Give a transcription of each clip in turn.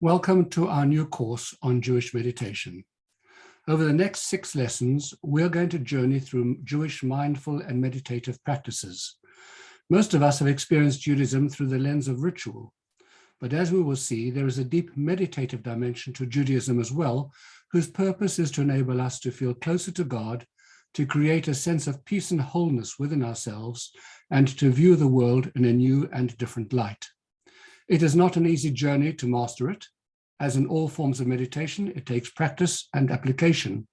Welcome to our new course on Jewish meditation. Over the next 6 lessons, we're going to journey through Jewish mindful and meditative practices. Most of us have experienced Judaism through the lens of ritual, but as we will see, there is a deep meditative dimension to Judaism as well, whose purpose is to enable us to feel closer to God, to create a sense of peace and wholeness within ourselves, and to view the world in a new and different light. It is not an easy journey to master it. As in all forms of meditation, it takes practice and application.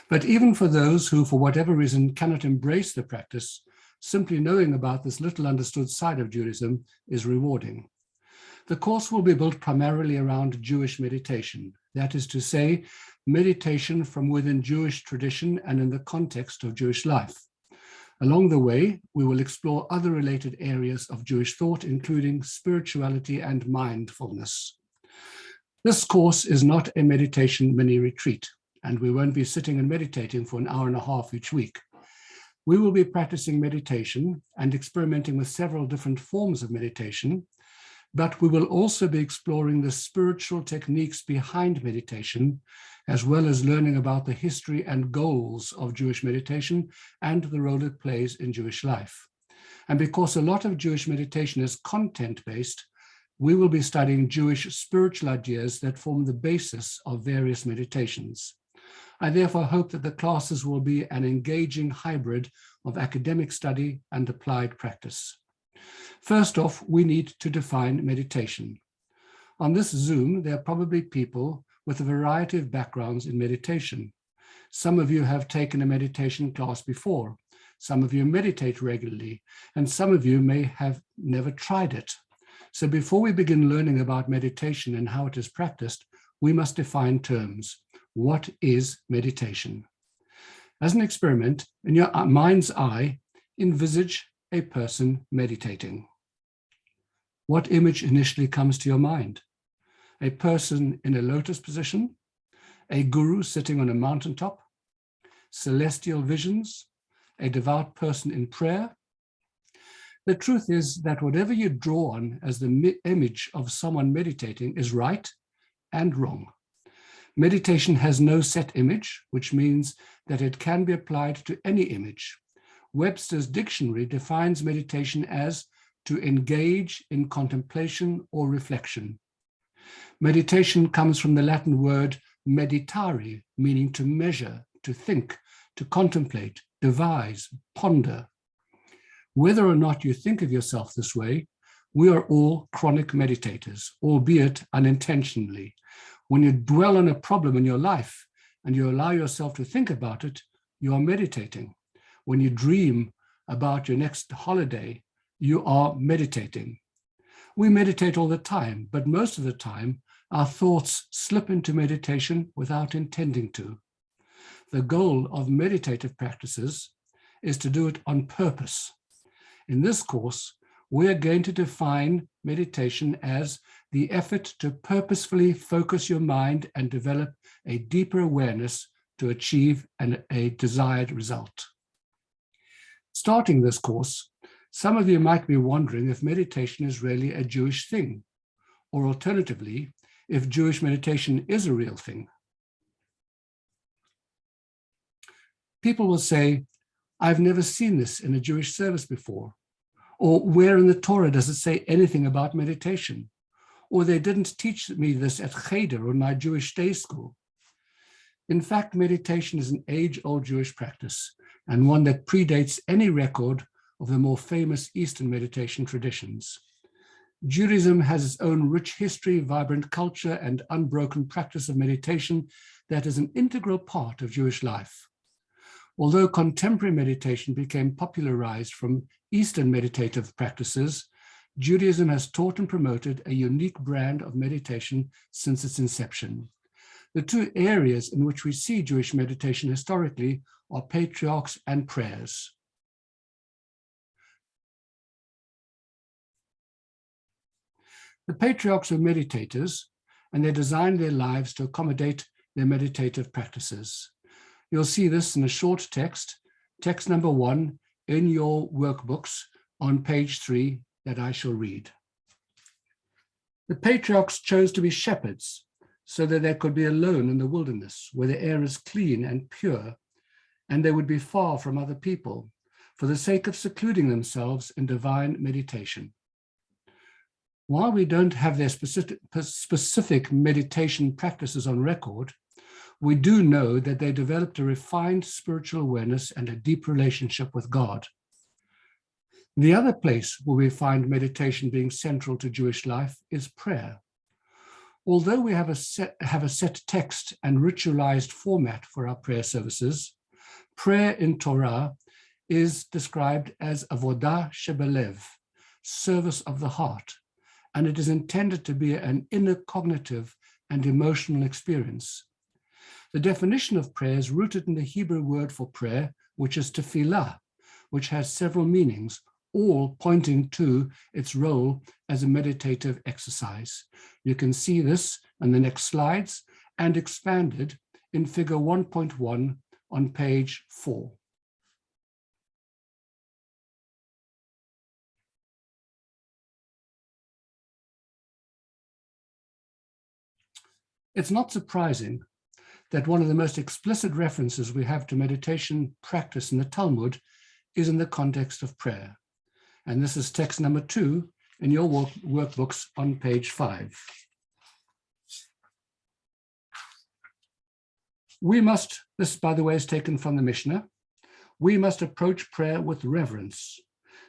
But even for those who, for whatever reason, cannot embrace the practice, simply knowing about this little understood side of Judaism is rewarding. The course will be built primarily around Jewish meditation, that is to say, meditation from within Jewish tradition and in the context of Jewish life. Along the way, we will explore other related areas of Jewish thought, including spirituality and mindfulness. This course is not a meditation mini-retreat, and we won't be sitting and meditating for an hour and a half each week. We will be practicing meditation and experimenting with several different forms of meditation, but we will also be exploring the spiritual techniques behind meditation, as well as learning about the history and goals of Jewish meditation and the role it plays in Jewish life. And because a lot of Jewish meditation is content-based, we will be studying Jewish spiritual ideas that form the basis of various meditations. I therefore hope that the classes will be an engaging hybrid of academic study and applied practice. First off, we need to define meditation. On this Zoom, there are probably people with a variety of backgrounds in meditation. Some of you have taken a meditation class before. Some of you meditate regularly, and some of you may have never tried it. So before we begin learning about meditation and how it is practiced, we must define terms. What is meditation? As an experiment, in your mind's eye, envisage a person meditating. What image initially comes to your mind? A person in a lotus position? A guru sitting on a mountaintop? Celestial visions? A devout person in prayer? The truth is that whatever you draw on as the image of someone meditating is right and wrong. Meditation has no set image, which means that it can be applied to any image. Webster's dictionary defines meditation as to engage in contemplation or reflection. Meditation comes from the Latin word meditare, meaning to measure, to think, to contemplate, devise, ponder. Whether or not you think of yourself this way, we are all chronic meditators, albeit unintentionally. When you dwell on a problem in your life and you allow yourself to think about it, you are meditating. When you dream about your next holiday, you are meditating. We meditate all the time, but most of the time, our thoughts slip into meditation without intending to. The goal of meditative practices is to do it on purpose. In this course, we are going to define meditation as the effort to purposefully focus your mind and develop a deeper awareness to achieve a desired result. Starting this course, some of you might be wondering if meditation is really a Jewish thing, or alternatively, if Jewish meditation is a real thing. People will say, I've never seen this in a Jewish service before. Or where in the Torah does it say anything about meditation? Or they didn't teach me this at Cheder or my Jewish day school. In fact, meditation is an age-old Jewish practice and one that predates any record of the more famous Eastern meditation traditions. Judaism has its own rich history, vibrant culture, and unbroken practice of meditation that is an integral part of Jewish life. Although contemporary meditation became popularized from Eastern meditative practices, Judaism has taught and promoted a unique brand of meditation since its inception. The two areas in which we see Jewish meditation historically are Patriarchs and Prayers. The patriarchs were meditators, and they designed their lives to accommodate their meditative practices. You'll see this in a short text, text number 1 in your workbooks on page 3 that I shall read. The patriarchs chose to be shepherds so that they could be alone in the wilderness where the air is clean and pure, and they would be far from other people for the sake of secluding themselves in divine meditation. While we don't have their specific meditation practices on record, we do know that they developed a refined spiritual awareness and a deep relationship with God. The other place where we find meditation being central to Jewish life is prayer. Although we have a set text and ritualized format for our prayer services, prayer in Torah is described as avodah shebelev, service of the heart, and it is intended to be an inner cognitive and emotional experience. The definition of prayer is rooted in the Hebrew word for prayer, which is tefillah, which has several meanings, all pointing to its role as a meditative exercise. You can see this in the next slides and expanded in figure 1.1 on page 4. It's not surprising that one of the most explicit references we have to meditation practice in the Talmud is in the context of prayer. And this is text number 2 in your workbooks on page 5. This by the way is taken from the Mishnah, we must approach prayer with reverence.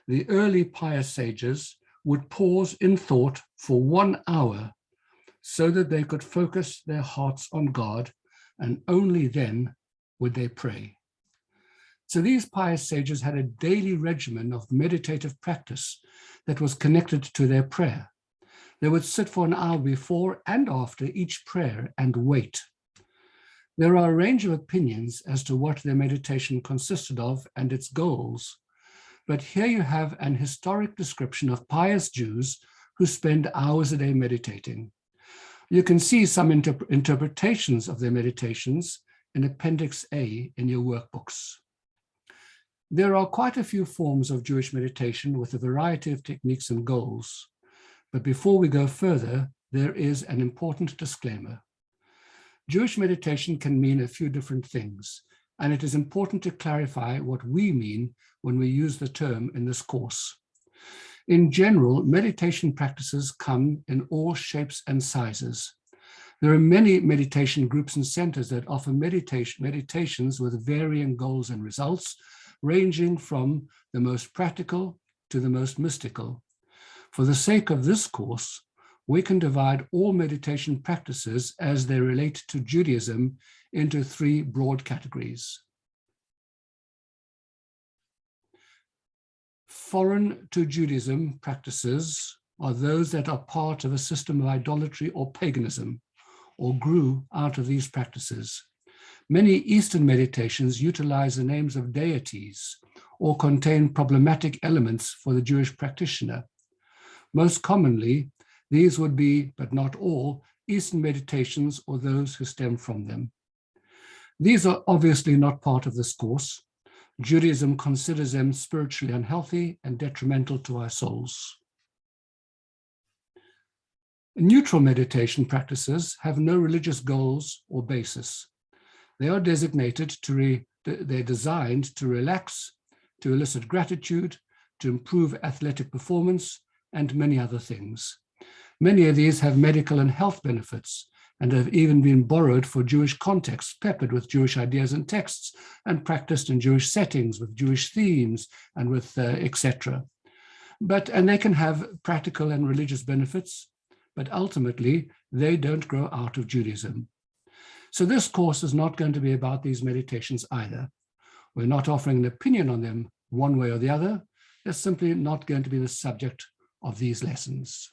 The early pious sages would pause in thought for 1 hour so that they could focus their hearts on God, and only then would they pray. So these pious sages had a daily regimen of meditative practice that was connected to their prayer. They would sit for an hour before and after each prayer and wait. There are a range of opinions as to what their meditation consisted of and its goals, but here you have an historic description of pious Jews who spend hours a day meditating. You can see some interpretations of their meditations in Appendix A in your workbooks. There are quite a few forms of Jewish meditation with a variety of techniques and goals. But before we go further, there is an important disclaimer. Jewish meditation can mean a few different things, and it is important to clarify what we mean when we use the term in this course. In general, meditation practices come in all shapes and sizes. There are many meditation groups and centers that offer meditations with varying goals and results, ranging from the most practical to the most mystical. For the sake of this course, we can divide all meditation practices as they relate to Judaism into 3 broad categories. Foreign to Judaism practices are those that are part of a system of idolatry or paganism, or grew out of these practices. Many Eastern meditations utilize the names of deities or contain problematic elements for the Jewish practitioner. Most commonly, these would be, but not all, Eastern meditations or those who stem from them. These are obviously not part of this course. Judaism considers them spiritually unhealthy and detrimental to our souls. Neutral meditation practices have no religious goals or basis. They are they're designed to relax, to elicit gratitude, to improve athletic performance, and many other things. Many of these have medical and health benefits and have even been borrowed for Jewish contexts, peppered with Jewish ideas and texts, and practiced in Jewish settings with Jewish themes and with etc. And they can have practical and religious benefits, but ultimately they don't grow out of Judaism. So this course is not going to be about these meditations either. We're not offering an opinion on them one way or the other. They're simply not going to be the subject of these lessons.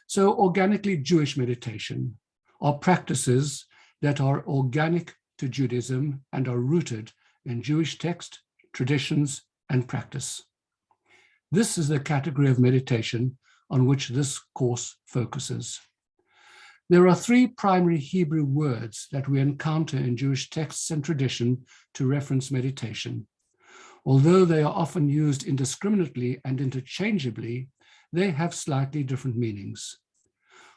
So organically Jewish meditation are practices that are organic to Judaism and are rooted in Jewish text, traditions, and practice. This is the category of meditation on which this course focuses. There are 3 primary Hebrew words that we encounter in Jewish texts and tradition to reference meditation. Although they are often used indiscriminately and interchangeably, they have slightly different meanings.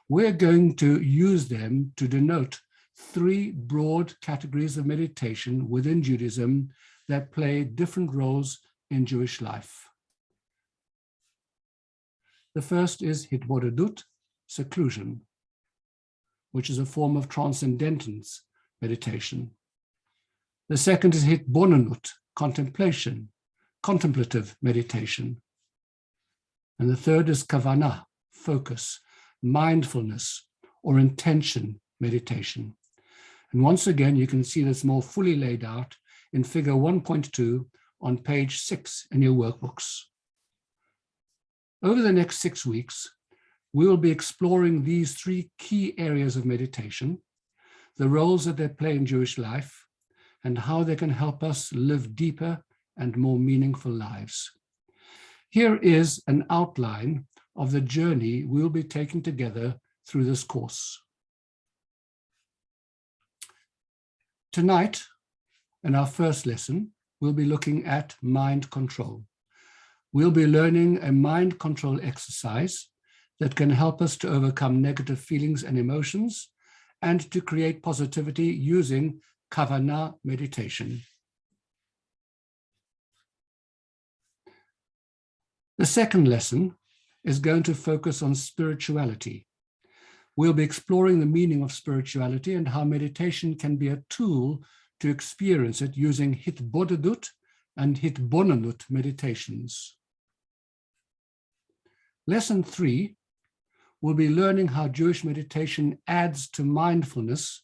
We're going to use them to denote three broad categories of meditation within Judaism that play different roles in Jewish life. The first is hitbodedut, seclusion, which is a form of transcendentance meditation. The second is hitbonenut, contemplation, contemplative meditation. And the third is kavanah, focus, mindfulness, or intention meditation. And once again, you can see this more fully laid out in figure 1.2 on page 6 in your workbooks. Over the next 6 weeks, we will be exploring these three key areas of meditation, the roles that they play in Jewish life, and how they can help us live deeper and more meaningful lives. Here is an outline of the journey we'll be taking together through this course. Tonight, in our first lesson, we'll be looking at mind control. We'll be learning a mind control exercise that can help us to overcome negative feelings and emotions and to create positivity using kavanah meditation. The second lesson is going to focus on spirituality. We'll be exploring the meaning of spirituality and how meditation can be a tool to experience it using hitbodedut and hitbonenut meditations. Lesson 3 will be learning how Jewish meditation adds to mindfulness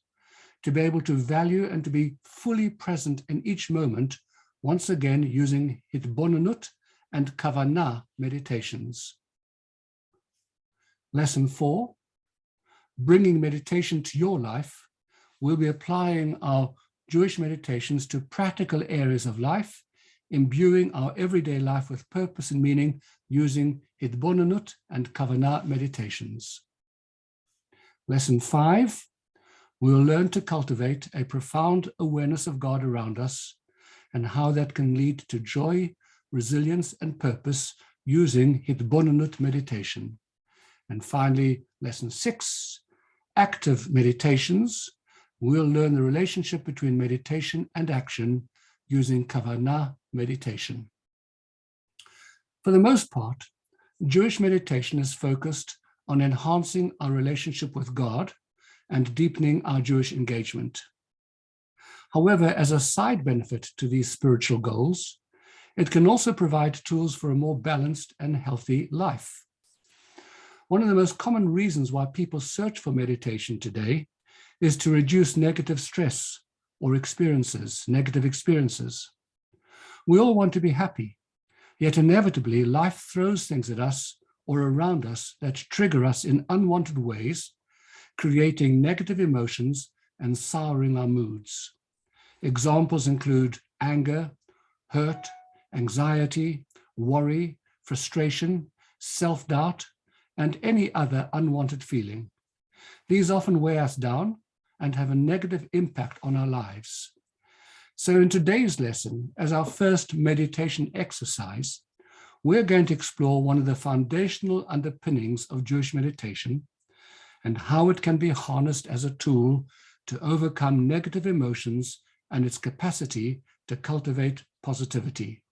to be able to value and to be fully present in each moment, once again using hitbonenut and kavanah meditations. Lesson 4, bringing meditation to your life, we'll be applying our Jewish meditations to practical areas of life, imbuing our everyday life with purpose and meaning using hitbonenut and kavanah meditations. Lesson 5, we'll learn to cultivate a profound awareness of God around us and how that can lead to joy, resilience, and purpose using hitbonenut meditation. And finally, lesson 6, active meditations. We'll learn the relationship between meditation and action using kavanah meditation. For the most part, Jewish meditation is focused on enhancing our relationship with God and deepening our Jewish engagement. However, as a side benefit to these spiritual goals, it can also provide tools for a more balanced and healthy life. One of the most common reasons why people search for meditation today is to reduce negative stress or negative experiences. We all want to be happy, yet inevitably life throws things at us or around us that trigger us in unwanted ways, creating negative emotions and souring our moods. Examples include anger, hurt, anxiety, worry, frustration, self-doubt, and any other unwanted feeling. These often weigh us down and have a negative impact on our lives. So in today's lesson, as our first meditation exercise, we're going to explore one of the foundational underpinnings of Jewish meditation and how it can be harnessed as a tool to overcome negative emotions and its capacity to cultivate positivity.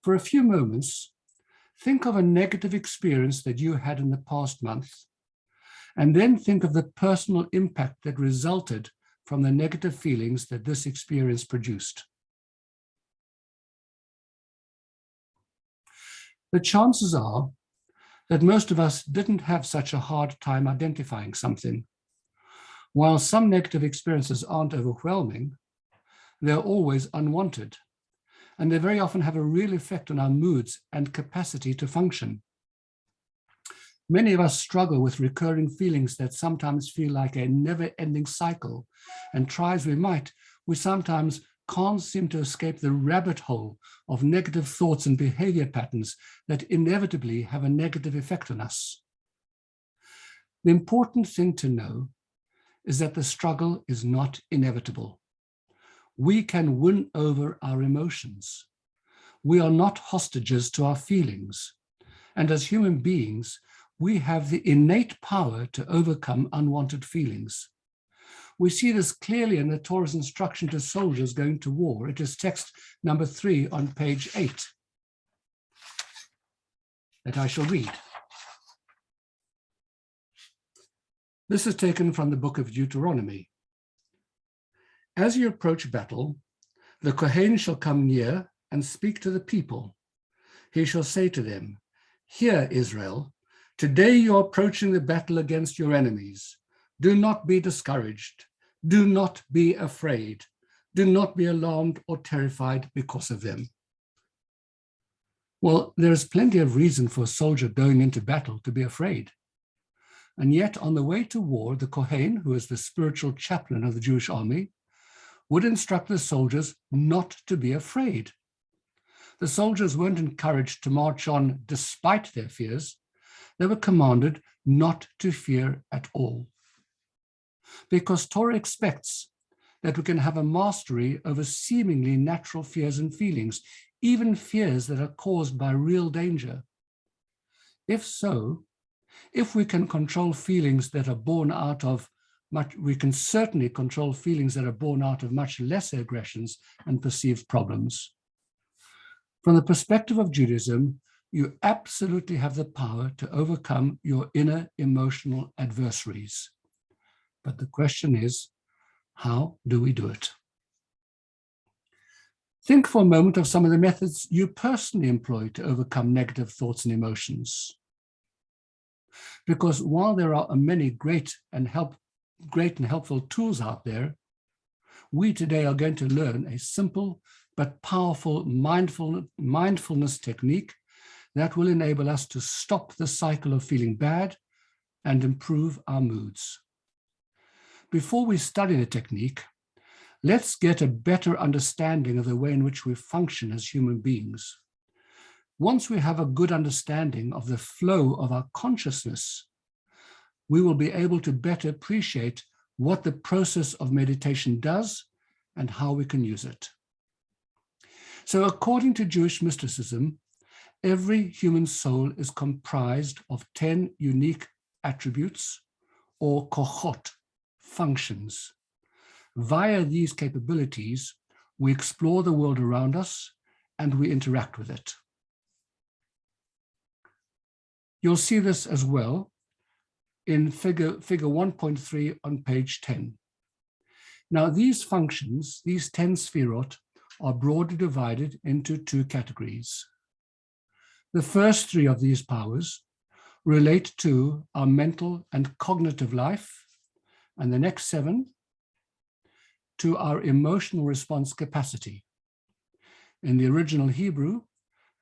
For a few moments, think of a negative experience that you had in the past month, and then think of the personal impact that resulted from the negative feelings that this experience produced. The chances are that most of us didn't have such a hard time identifying something. While some negative experiences aren't overwhelming, they're always unwanted, and they very often have a real effect on our moods and capacity to function. Many of us struggle with recurring feelings that sometimes feel like a never-ending cycle, and try as we might, we sometimes can't seem to escape the rabbit hole of negative thoughts and behavior patterns that inevitably have a negative effect on us. The important thing to know is that the struggle is not inevitable. We can win over our emotions. We are not hostages to our feelings. And as human beings, we have the innate power to overcome unwanted feelings. We see this clearly in the Torah's instruction to soldiers going to war. It is text number 3 on page 8 that I shall read. This is taken from the book of Deuteronomy. As you approach battle, the Kohen shall come near and speak to the people. He shall say to them, "Hear, Israel, today you are approaching the battle against your enemies. Do not be discouraged. Do not be afraid. Do not be alarmed or terrified because of them." Well, there is plenty of reason for a soldier going into battle to be afraid. And yet on the way to war, the Kohen, who is the spiritual chaplain of the Jewish army, would instruct the soldiers not to be afraid. The soldiers weren't encouraged to march on despite their fears. They were commanded not to fear at all. Because Torah expects that we can have a mastery over seemingly natural fears and feelings, even fears that are caused by real danger. If so, if we can control feelings that are born out of we can certainly control feelings that are born out of much lesser aggressions and perceived problems. From the perspective of Judaism, you absolutely have the power to overcome your inner emotional adversaries. But the question is, how do we do it? Think for a moment of some of the methods you personally employ to overcome negative thoughts and emotions. Because while there are many great and helpful tools out there, we today are going to learn a simple but powerful mindfulness technique that will enable us to stop the cycle of feeling bad and improve our moods. Before we study the technique, let's get a better understanding of the way in which we function as human beings. Once we have a good understanding of the flow of our consciousness, we will be able to better appreciate what the process of meditation does and how we can use it. So according to Jewish mysticism, every human soul is comprised of 10 unique attributes or kochot, functions. Via these capabilities, we explore the world around us and we interact with it. You'll see this as well in figure 1.3 on page 10. Now these functions, these 10 sefirot, are broadly divided into 2 categories. The first 3 of these powers relate to our mental and cognitive life, and the next 7 to our emotional response capacity. In the original Hebrew,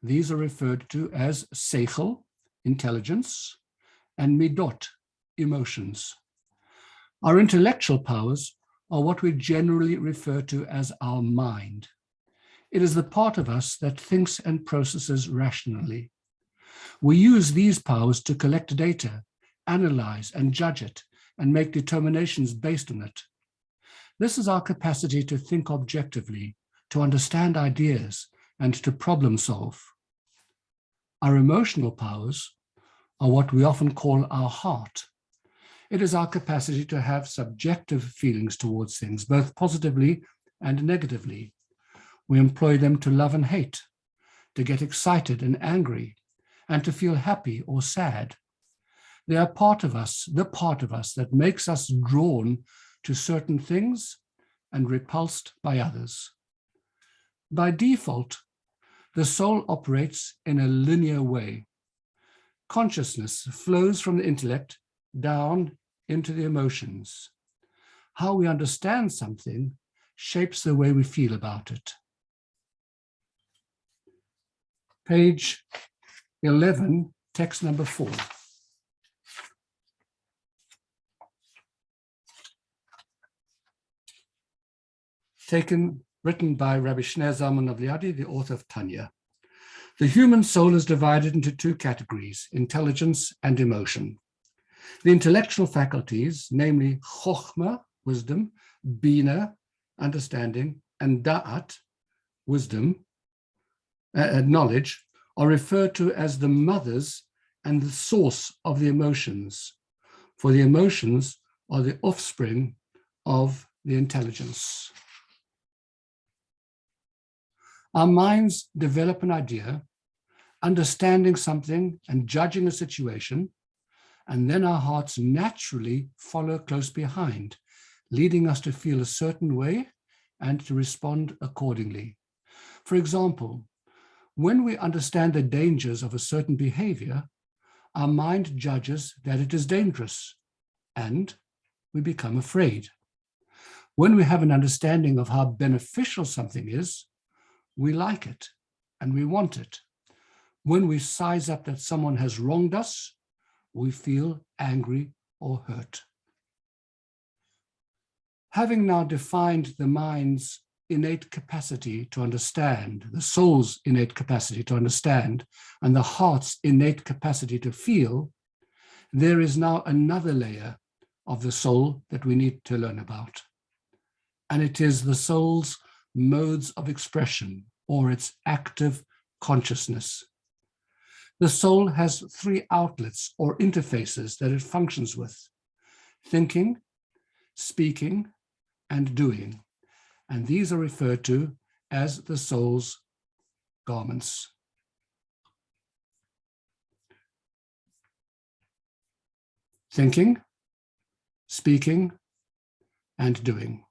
these are referred to as Sachal, intelligence, and midot, emotions. Our intellectual powers are what we generally refer to as our mind. It is the part of us that thinks and processes rationally. We use these powers to collect data, analyze and judge it, and make determinations based on it. This is our capacity to think objectively, to understand ideas, and to problem solve. Our emotional powers are what we often call our heart. It is our capacity to have subjective feelings towards things, both positively and negatively. We employ them to love and hate, to get excited and angry, and to feel happy or sad. They are part of us, the part of us that makes us drawn to certain things and repulsed by others. By default, the soul operates in a linear way. Consciousness flows from the intellect down into the emotions. How we understand something shapes the way we feel about it. Page 11, text number 4. Written by Rabbi Shneur Zalman of Liadi, the author of Tanya. The human soul is divided into 2 categories, intelligence and emotion. The intellectual faculties, namely chokhmah, wisdom, bina, understanding, and da'at, wisdom, knowledge, are referred to as the mothers and the source of the emotions, for the emotions are the offspring of the intelligence. Our minds develop an idea, understanding something and judging a situation, and then our hearts naturally follow close behind, leading us to feel a certain way and to respond accordingly. For example, when we understand the dangers of a certain behavior, our mind judges that it is dangerous, and we become afraid. When we have an understanding of how beneficial something is, we like it and we want it. When we size up that someone has wronged us, we feel angry or hurt. Having now defined the mind's innate capacity to understand, the soul's innate capacity to understand, and the heart's innate capacity to feel, there is now another layer of the soul that we need to learn about. And it is the soul's modes of expression, or its active consciousness. The soul has three outlets or interfaces that it functions with: thinking, speaking, and doing. And these are referred to as the soul's garments. Thinking, speaking, and doing.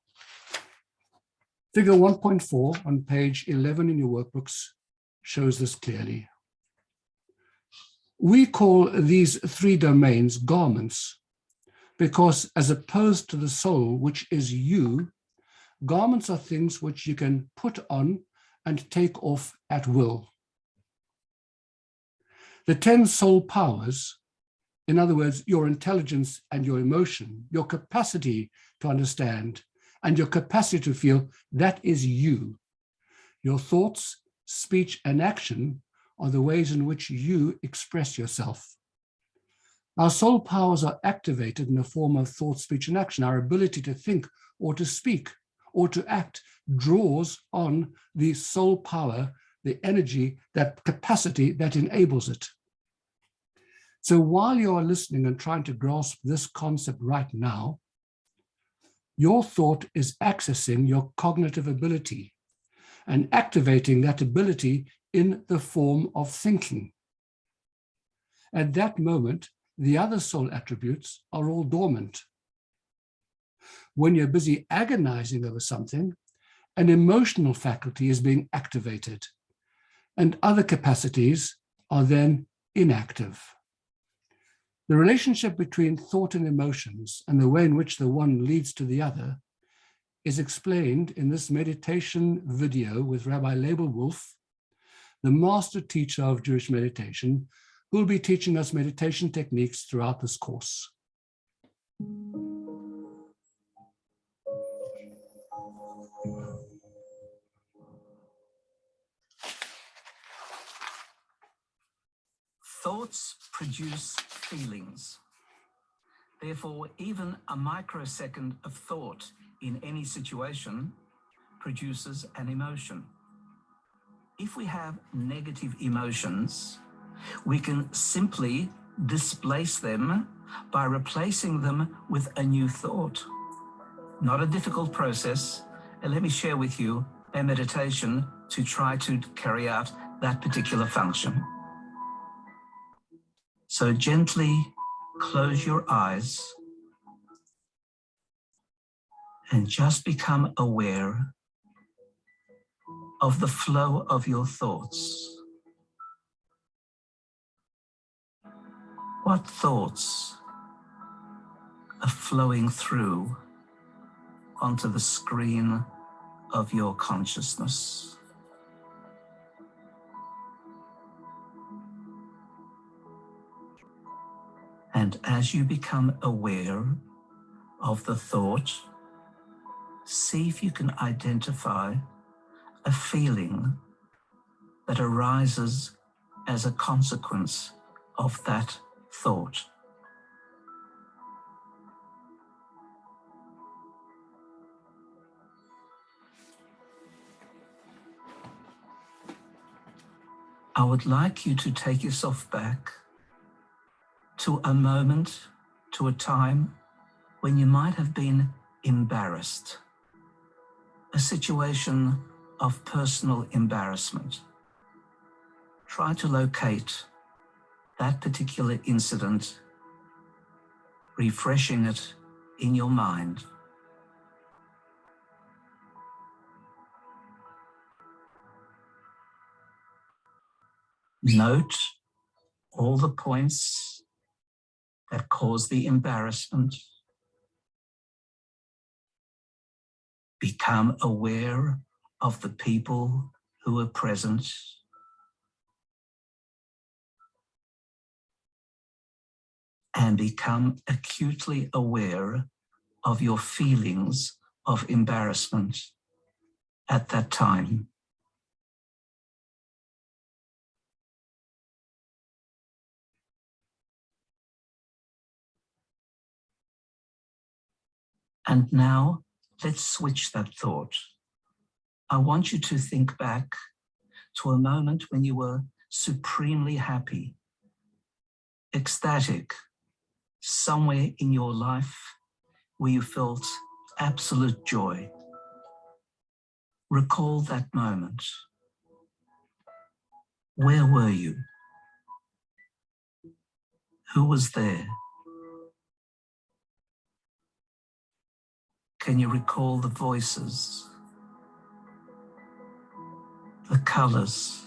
Figure 1.4 on page 11 in your workbooks shows this clearly. We call these three domains garments because, as opposed to the soul, which is you, garments are things which you can put on and take off at will. The 10 soul powers, in other words, your intelligence and your emotion, your capacity to understand, and your capacity to feel, that is you. Your thoughts, speech, and action are the ways in which you express yourself. Our soul powers are activated in the form of thought, speech, and action. Our ability to think or to speak or to act draws on the soul power, the energy, that capacity that enables it. So while you are listening and trying to grasp this concept right now, your thought is accessing your cognitive ability and activating that ability in the form of thinking. At that moment, the other soul attributes are all dormant. When you're busy agonizing over something, an emotional faculty is being activated, and other capacities are then inactive. The relationship between thought and emotions and the way in which the one leads to the other is explained in this meditation video with Rabbi Leibel Wolf, the master teacher of Jewish meditation, who will be teaching us meditation techniques throughout this course. Thoughts produce feelings. Therefore, even a microsecond of thought in any situation produces an emotion. If we have negative emotions, we can simply displace them by replacing them with a new thought. Not a difficult process, and let me share with you a meditation to try to carry out that particular function. So gently close your eyes and just become aware of the flow of your thoughts. What thoughts are flowing through onto the screen of your consciousness? And as you become aware of the thought, see if you can identify a feeling that arises as a consequence of that thought. I would like you to take yourself back to a moment, to a time when you might have been embarrassed, a situation of personal embarrassment. Try to locate that particular incident, refreshing it in your mind. Note all the points that cause the embarrassment. Become aware of the people who are present. And become acutely aware of your feelings of embarrassment at that time. And now let's switch that thought. I want you to think back to a moment when you were supremely happy, ecstatic, somewhere in your life where you felt absolute joy. Recall that moment. Where were you? Who was there? Can you recall the voices, the colors,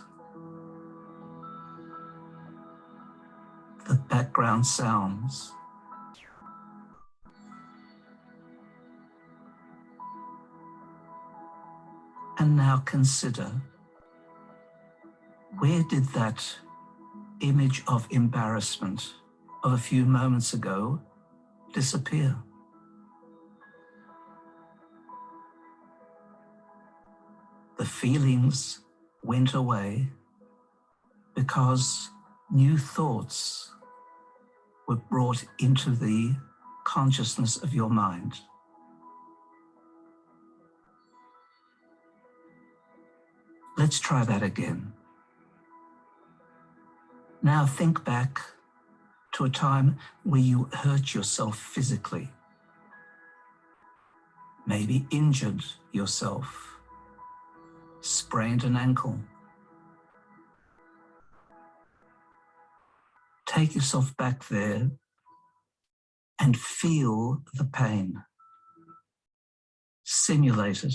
the background sounds? And now consider, where did that image of embarrassment of a few moments ago disappear? The feelings went away because new thoughts were brought into the consciousness of your mind. Let's try that again. Now think back to a time where you hurt yourself physically, maybe injured yourself, sprained an ankle. Take yourself back there and feel the pain. Simulate it.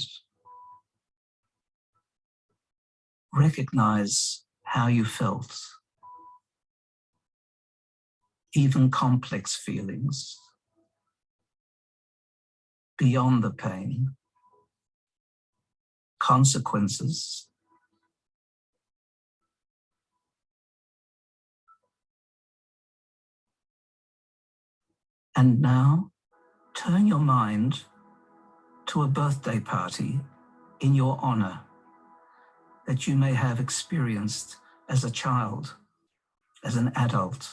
Recognize how you felt. Even complex feelings beyond the pain, consequences. And now turn your mind to a birthday party in your honor that you may have experienced as a child, as an adult.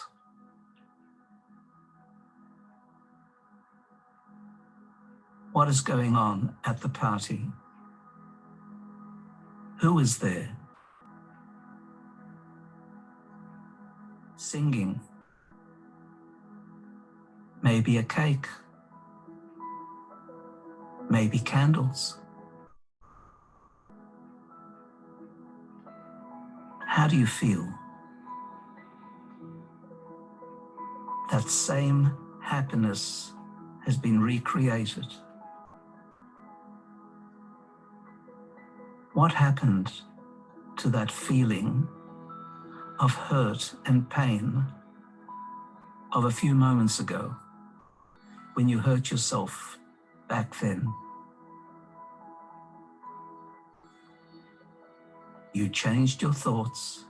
What is going on at the party? Who is there? Singing. Maybe a cake. Maybe candles. How do you feel? That same happiness has been recreated. What happened to that feeling of hurt and pain of a few moments ago when you hurt yourself back then? You changed your thoughts,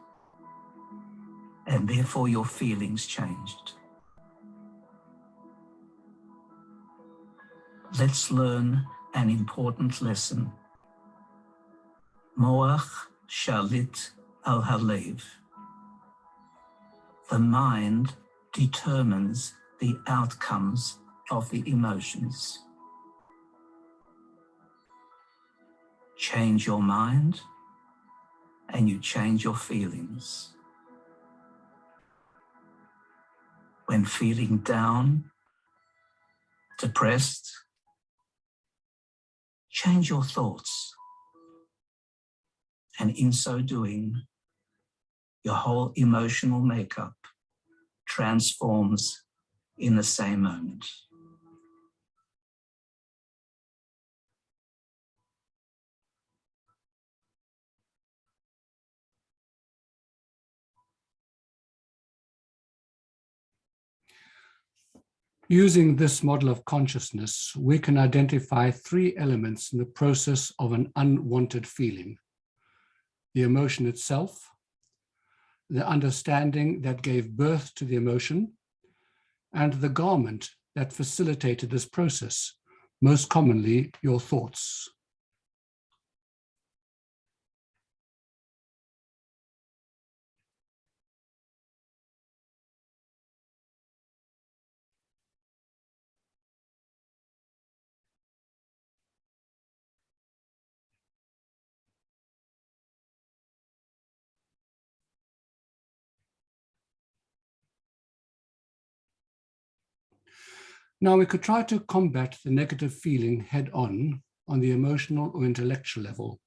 and therefore your feelings changed. Let's learn an important lesson. Moach shalit al halev. The mind determines the outcomes of the emotions. Change your mind, and you change your feelings. When when feeling down, depressed, change your thoughts. And in so doing, your whole emotional makeup transforms in the same moment. Using this model of consciousness, we can identify three elements in the process of an unwanted feeling: the emotion itself, the understanding that gave birth to the emotion, and the garment that facilitated this process, most commonly your thoughts. Now, we could try to combat the negative feeling head-on on the emotional or intellectual level,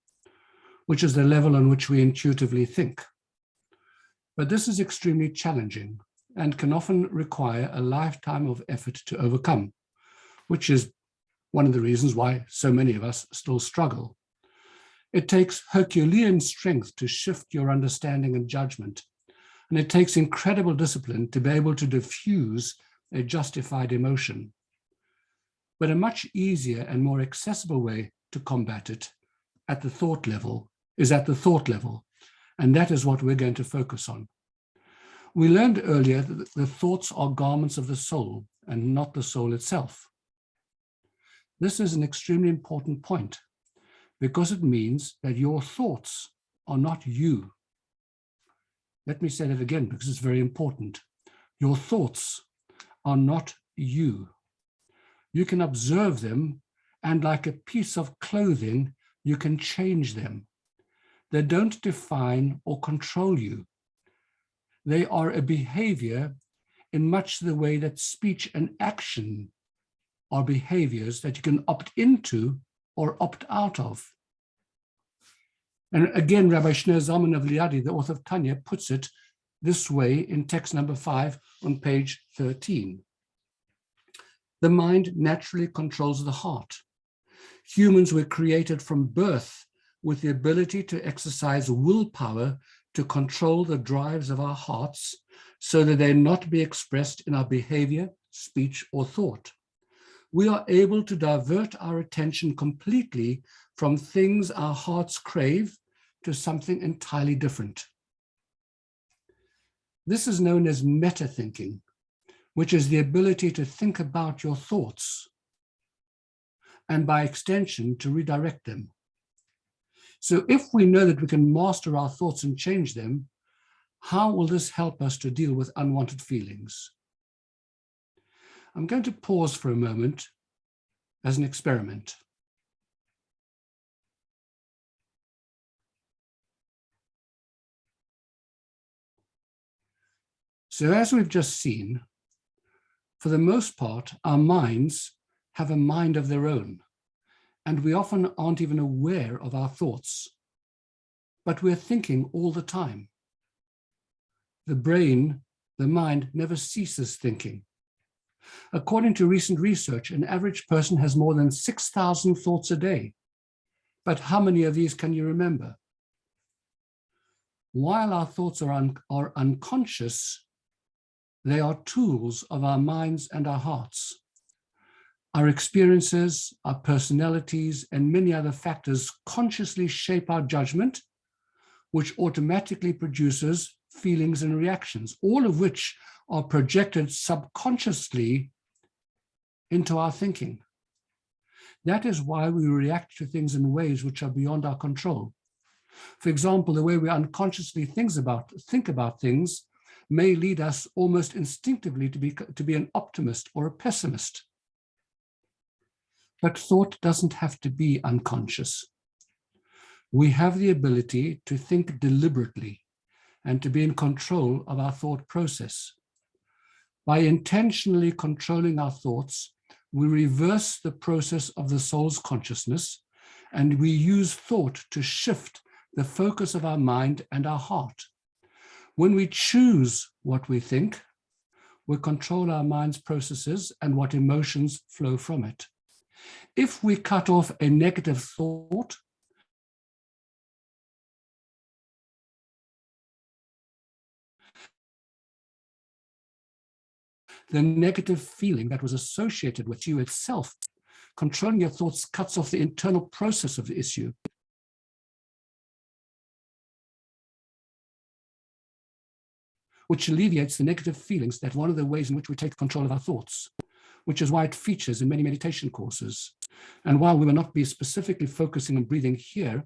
which is the level on which we intuitively think. But this is extremely challenging and can often require a lifetime of effort to overcome, which is one of the reasons why so many of us still struggle. It takes Herculean strength to shift your understanding and judgment, and it takes incredible discipline to be able to diffuse a justified emotion. But a much easier and more accessible way to combat it at the thought level is at the thought level, and that is what we're going to focus on. We learned earlier that the thoughts are garments of the soul and not the soul itself. This is an extremely important point because it means that your thoughts are not you. Let me say that again because it's very important. Your thoughts are not you. You can observe them, and like a piece of clothing, you can change them. They don't define or control you. They are a behavior in much the way that speech and action are behaviors that you can opt into or opt out of. And again, Rabbi Shneur Zalman of Liadi, the author of Tanya, puts it this way in text number 5 on page 13. The mind naturally controls the heart. Humans were created from birth with the ability to exercise willpower to control the drives of our hearts so that they not be expressed in our behavior, speech, or thought. We are able to divert our attention completely from things our hearts crave to something entirely different. This is known as meta-thinking, which is the ability to think about your thoughts and by extension to redirect them. So if we know that we can master our thoughts and change them, how will this help us to deal with unwanted feelings? I'm going to pause for a moment as an experiment. So as we've just seen, for the most part, our minds have a mind of their own, and we often aren't even aware of our thoughts, but we're thinking all the time. The brain, the mind, never ceases thinking. According to recent research, an average person has more than 6,000 thoughts a day. But how many of these can you remember? While our thoughts are unconscious, they are tools of our minds and our hearts. Our experiences, our personalities, and many other factors consciously shape our judgment, which automatically produces feelings and reactions, all of which are projected subconsciously into our thinking. That is why we react to things in ways which are beyond our control. For example, the way we unconsciously think about things may lead us almost instinctively to be an optimist or a pessimist. But thought doesn't have to be unconscious. We have the ability to think deliberately and to be in control of our thought process. By intentionally controlling our thoughts, we reverse the process of the soul's consciousness, and we use thought to shift the focus of our mind and our heart. When we choose what we think, we control our mind's processes and what emotions flow from it. If we cut off a negative thought, the negative feeling that was associated with you itself, controlling your thoughts cuts off the internal process of the issue. Which alleviates the negative feelings. That's one of the ways in which we take control of our thoughts, which is why it features in many meditation courses. And while we will not be specifically focusing on breathing here,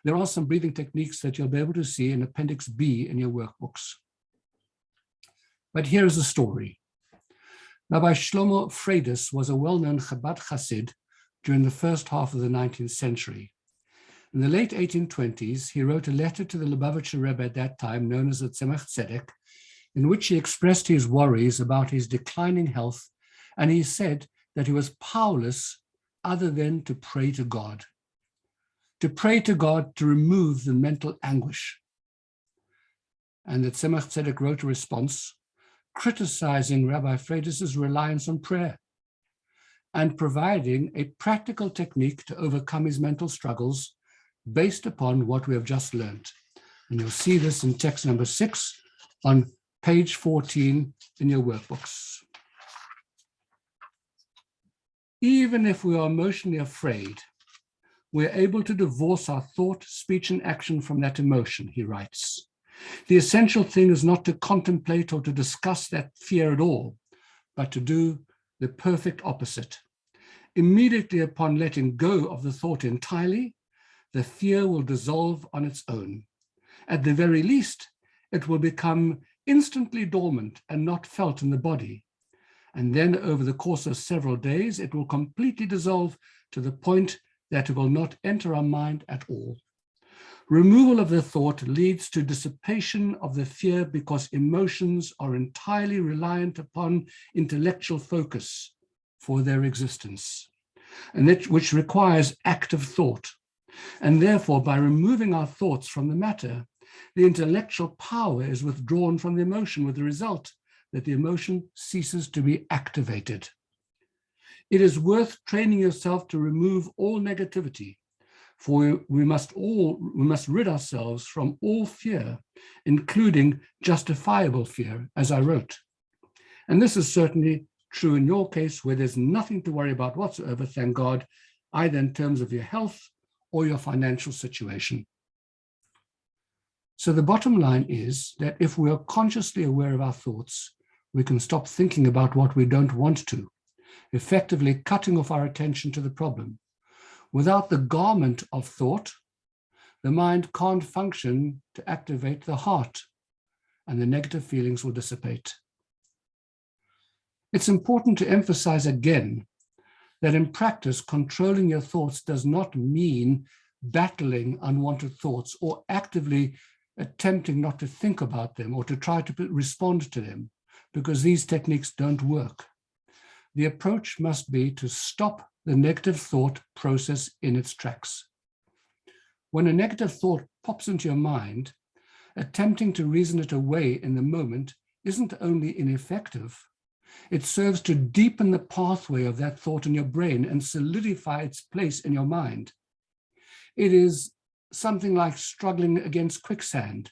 there are some breathing techniques that you'll be able to see in Appendix B in your workbooks. But here is the story. Rabbi Shlomo Freidis was a well-known Chabad Chassid during the first half of the 19th century. In the late 1820s, he wrote a letter to the Lubavitcher Rebbe at that time, known as the Tzemach Tzedek, in which he expressed his worries about his declining health, and he said that he was powerless other than to pray to God to remove the mental anguish. And the Tzemach Tzedek wrote a response criticizing Rabbi Freidis' reliance on prayer and providing a practical technique to overcome his mental struggles based upon what we have just learned. And you'll see this in text number 6 on page 14 in your workbooks. Even if we are emotionally afraid, we're able to divorce our thought, speech, and action from that emotion, he writes. The essential thing is not to contemplate or to discuss that fear at all, but to do the perfect opposite. Immediately upon letting go of the thought entirely, the fear will dissolve on its own. At the very least, it will become instantly dormant and not felt in the body. And then over the course of several days, it will completely dissolve to the point that it will not enter our mind at all. Removal of the thought leads to dissipation of the fear because emotions are entirely reliant upon intellectual focus for their existence, and that which requires active thought. And therefore, by removing our thoughts from the matter, the intellectual power is withdrawn from the emotion, with the result that the emotion ceases to be activated. It is worth training yourself to remove all negativity, for we must rid ourselves from all fear, including justifiable fear, as I wrote. And this is certainly true in your case, where there's nothing to worry about whatsoever, thank God, either in terms of your health or your financial situation. So the bottom line is that if we are consciously aware of our thoughts, we can stop thinking about what we don't want to, effectively cutting off our attention to the problem. Without the garment of thought, the mind can't function to activate the heart, and the negative feelings will dissipate. It's important to emphasize again that in practice, controlling your thoughts does not mean battling unwanted thoughts or actively attempting not to think about them or to try to respond to them, because these techniques don't work. The approach must be to stop the negative thought process in its tracks. When a negative thought pops into your mind, attempting to reason it away in the moment isn't only ineffective, it serves to deepen the pathway of that thought in your brain and solidify its place in your mind. It is something like struggling against quicksand,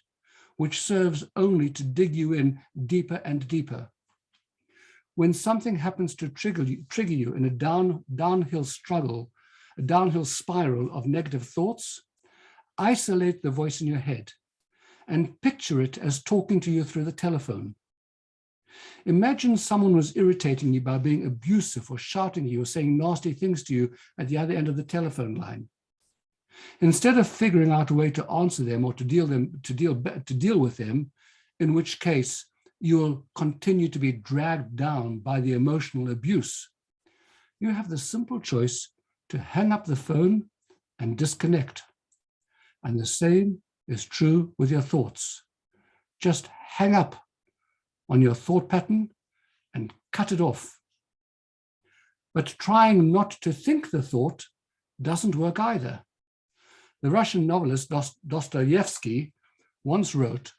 which serves only to dig you in deeper and deeper. When something happens to trigger you in a downhill struggle, a downhill spiral of negative thoughts, isolate the voice in your head and picture it as talking to you through the telephone. Imagine someone was irritating you by being abusive or shouting at you or saying nasty things to you at the other end of the telephone line. Instead of figuring out a way to answer them or to deal with them, in which case you'll continue to be dragged down by the emotional abuse, you have the simple choice to hang up the phone and disconnect. And the same is true with your thoughts. Just hang up on your thought pattern cut it off. But trying not to think the thought doesn't work either. The Russian novelist Dostoevsky once wrote,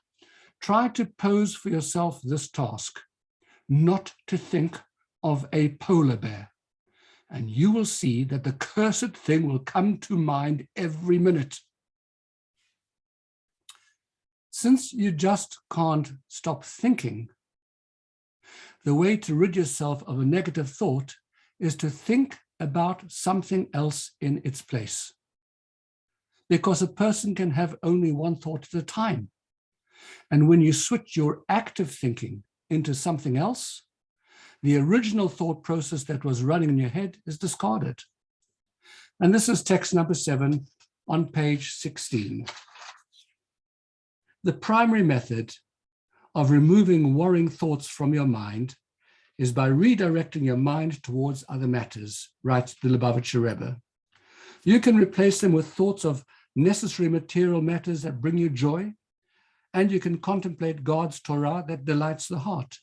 "Try to pose for yourself this task, not to think of a polar bear, and you will see that the cursed thing will come to mind every minute." Since you just can't stop thinking, the way to rid yourself of a negative thought is to think about something else in its place. Because a person can have only one thought at a time. And when you switch your active thinking into something else, the original thought process that was running in your head is discarded. And this is text number 7 on page 16. The primary method of removing worrying thoughts from your mind is by redirecting your mind towards other matters, writes the Lubavitcher Rebbe. You can replace them with thoughts of necessary material matters that bring you joy, and you can contemplate God's Torah that delights the heart.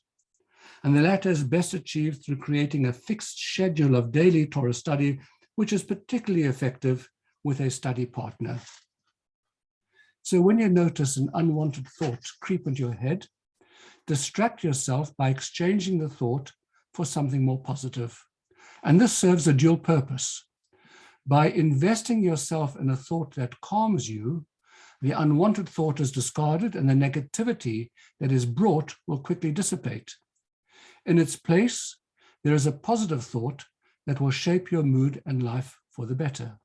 And the latter is best achieved through creating a fixed schedule of daily Torah study, which is particularly effective with a study partner. So when you notice an unwanted thought creep into your head, distract yourself by exchanging the thought for something more positive. And this serves a dual purpose. By investing yourself in a thought that calms you, the unwanted thought is discarded and the negativity that is brought will quickly dissipate. In its place, there is a positive thought that will shape your mood and life for the better.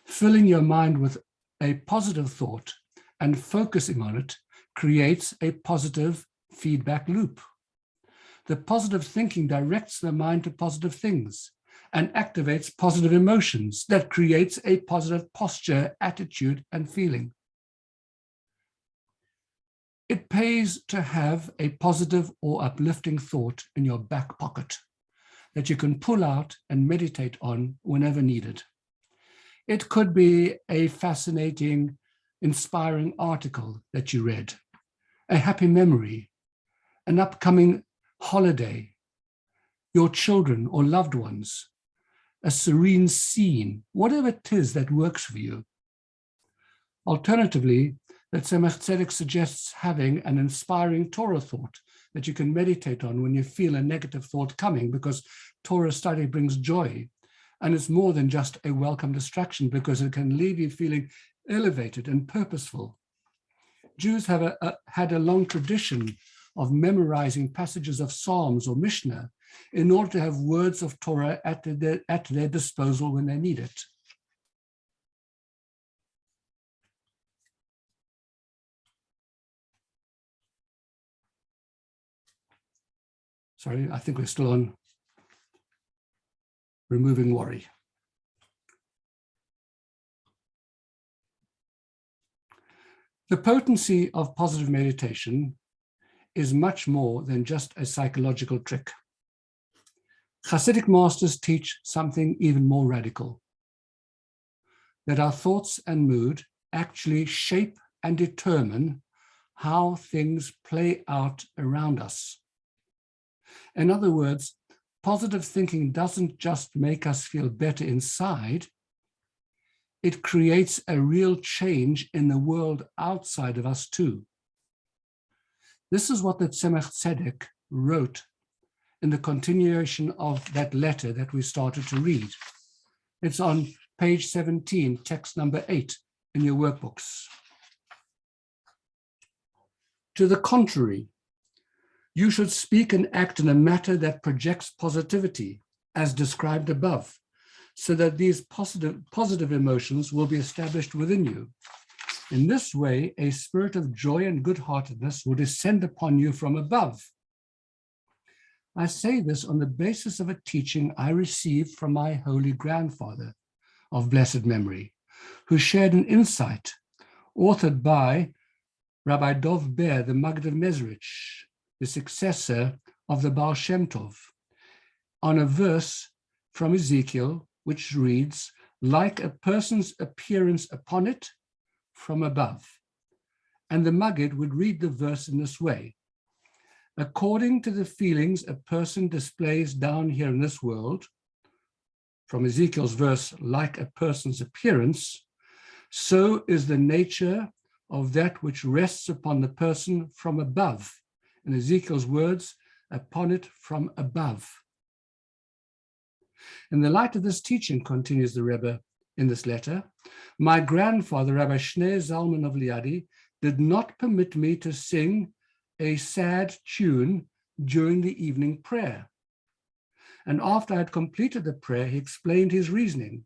Filling your mind with a positive thought and focusing on it creates a positive feedback loop. The positive thinking directs the mind to positive things and activates positive emotions that creates a positive posture, attitude, and feeling. It pays to have a positive or uplifting thought in your back pocket that you can pull out and meditate on whenever needed. It could be a fascinating, inspiring article that you read, a happy memory, an upcoming holiday, your children or loved ones, a serene scene, whatever it is that works for you. Alternatively, that Tzemach Tzedek suggests having an inspiring Torah thought that you can meditate on when you feel a negative thought coming, because Torah study brings joy. And it's more than just a welcome distraction, because it can leave you feeling elevated and purposeful. Jews have had a long tradition of memorizing passages of Psalms or Mishnah in order to have words of Torah at their disposal when they need it. Sorry, I think we're still on removing worry. The potency of positive meditation is much more than just a psychological trick. Hasidic masters teach something even more radical, that our thoughts and mood actually shape and determine how things play out around us. In other words, positive thinking doesn't just make us feel better inside, it creates a real change in the world outside of us too. This is what the Tzemach Tzedek wrote in the continuation of that letter that we started to read. It's on page 17, text number 8 in your workbooks. To the contrary, you should speak and act in a matter that projects positivity, as described above, so that these positive emotions will be established within you. In this way, a spirit of joy and good-heartedness will descend upon you from above. I say this on the basis of a teaching I received from my holy grandfather of blessed memory, who shared an insight authored by Rabbi Dov Ber, the Maggid of Mezrich, the successor of the Baal Shem Tov, on a verse from Ezekiel, which reads, like a person's appearance upon it from above. And the Maggid would read the verse in this way. according to the feelings a person displays down here in this world, from Ezekiel's verse, like a person's appearance, so is the nature of that which rests upon the person from above. In Ezekiel's words, upon it from above. In the light of this teaching, continues the Rebbe in this letter, my grandfather, Rabbi Shneur Zalman of Liadi, did not permit me to sing a sad tune during the evening prayer. And after I had completed the prayer, he explained his reasoning.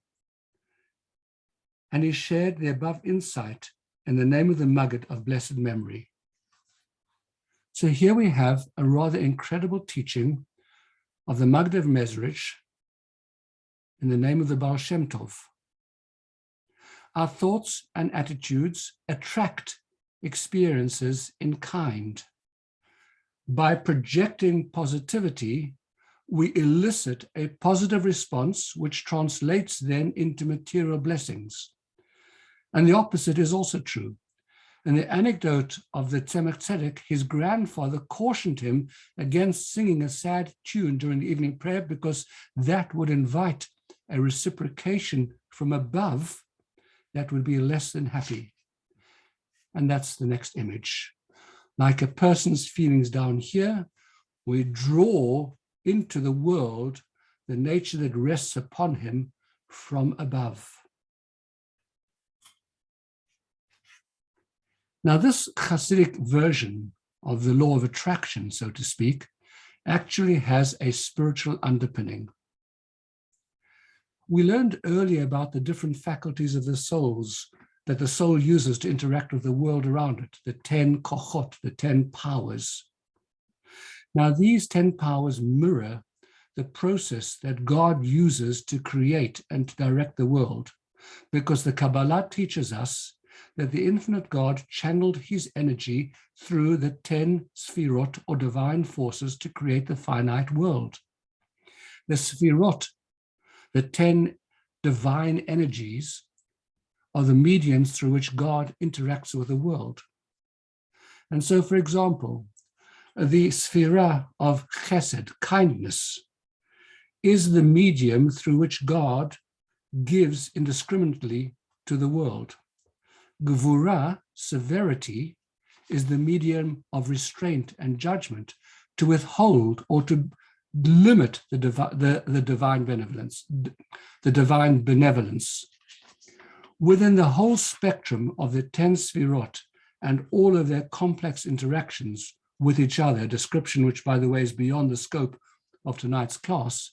And he shared the above insight in the name of the Maggid of blessed memory. So here we have a rather incredible teaching of the Maggid of Mezrich in the name of the Baal Shem Tov. Our thoughts and attitudes attract experiences in kind. By projecting positivity, we elicit a positive response, which translates then into material blessings. And the opposite is also true. In the anecdote of the Tzemach Tzedek, his grandfather cautioned him against singing a sad tune during the evening prayer because that would invite a reciprocation from above that would be less than happy. And that's the next image. Like a person's feelings down here, we draw into the world the nature that rests upon him from above. Now, this Hasidic version of the law of attraction, so to speak, actually has a spiritual underpinning. We learned earlier about the different faculties of the souls that the soul uses to interact with the world around it, the 10 kochot, the 10 powers. Now, these 10 powers mirror the process that God uses to create and to direct the world, because the Kabbalah teaches us that the infinite God channeled his energy through the 10 sfirot, or divine forces, to create the finite world. The sfirot, the 10 divine energies, are the mediums through which God interacts with the world. And so, for example, the sphira of chesed, kindness, is the medium through which God gives indiscriminately to the world. Gevura, severity, is the medium of restraint and judgment, to withhold or to limit the divine benevolence, Within the whole spectrum of the 10 sfirot and all of their complex interactions with each other, a description which, by the way, is beyond the scope of tonight's class,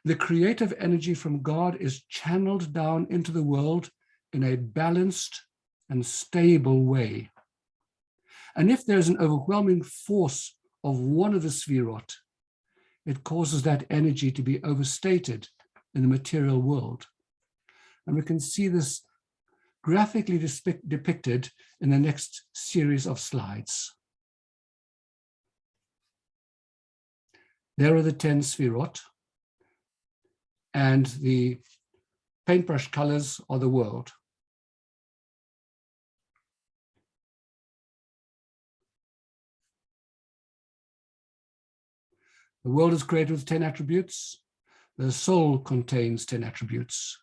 the creative energy from God is channeled down into the world in a balanced and stable way. And if there's an overwhelming force of one of the sfirot, it causes that energy to be overstated in the material world. And we can see this graphically depicted in the next series of slides. There are the 10 sfirot, and the paintbrush colors are the world. The world is created with 10 attributes. The soul contains 10 attributes.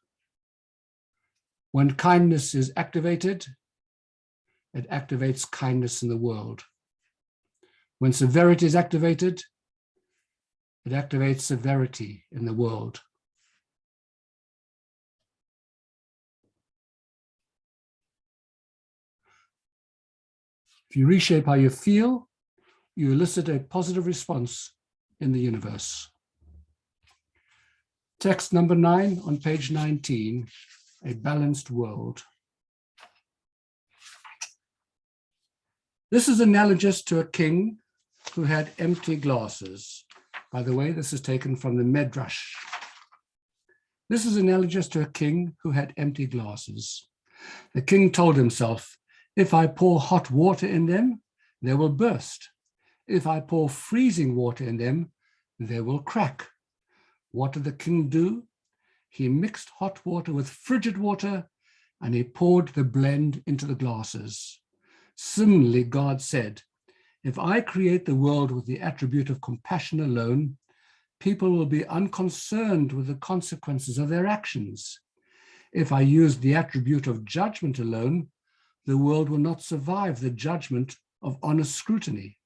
When kindness is activated, it activates kindness in the world. When severity is activated, it activates severity in the world. If you reshape how you feel, you elicit a positive response in the universe. Text number 9 on page 19, a balanced world. This is analogous to a king who had empty glasses. By the way, this is taken from the Medrash. This is analogous to a king who had empty glasses. The king told himself, if I pour hot water in them, they will burst. If I pour freezing water in them, they will crack. What did the king do? He mixed hot water with frigid water, and he poured the blend into the glasses. Similarly, God said, If I create the world with the attribute of compassion alone, people will be unconcerned with the consequences of their actions. If I use the attribute of judgment alone, the world will not survive the judgment of honest scrutiny.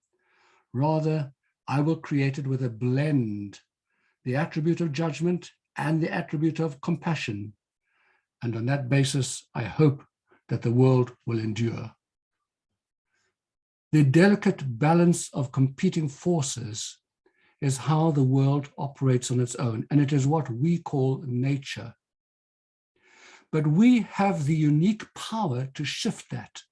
Rather, I will create it with a blend, the attribute of judgment and the attribute of compassion. And on that basis, I hope that the world will endure. The delicate balance of competing forces is how the world operates on its own, and it is what we call nature. But we have the unique power to shift that.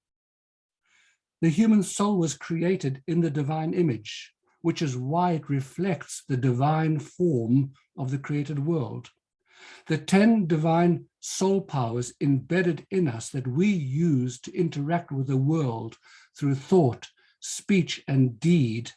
The human soul was created in the divine image, which is why it reflects the divine form of the created world. The 10 divine soul powers embedded in us that we use to interact with the world through thought, speech, and deed